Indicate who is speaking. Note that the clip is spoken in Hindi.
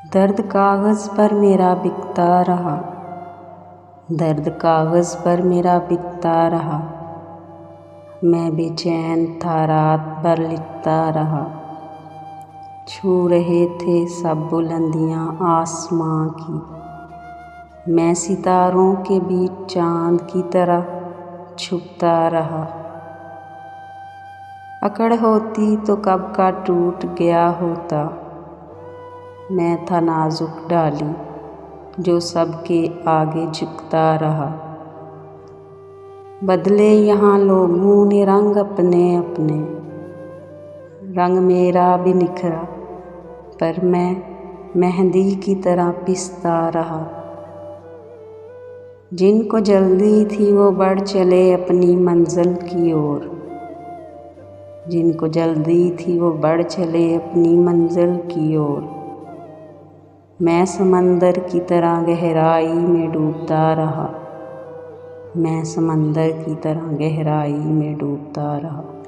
Speaker 1: दर्द कागज़ पर मेरा बिकता रहा, दर्द कागज़ पर मेरा बिकता रहा। मैं बेचैन था रात भर लिखता रहा। छू रहे थे सब बुलंदियाँ आसमां की। मैं सितारों के बीच चाँद की तरह छुपता रहा। अकड़ होती तो कब का टूट गया होता। मैं था नाजुक डाली जो सबके आगे झुकता रहा। बदले यहाँ लोगों ने रंग अपने अपने, रंग मेरा भी निखरा, पर मैं मेहंदी की तरह पिसता रहा। जिनको जल्दी थी वो बढ़ चले अपनी मंजिल की ओर, जिनको जल्दी थी वो बढ़ चले अपनी मंजिल की ओर। मैं समंदर की तरह गहराई में डूबता रहा, मैं समंदर की तरह गहराई में डूबता रहा।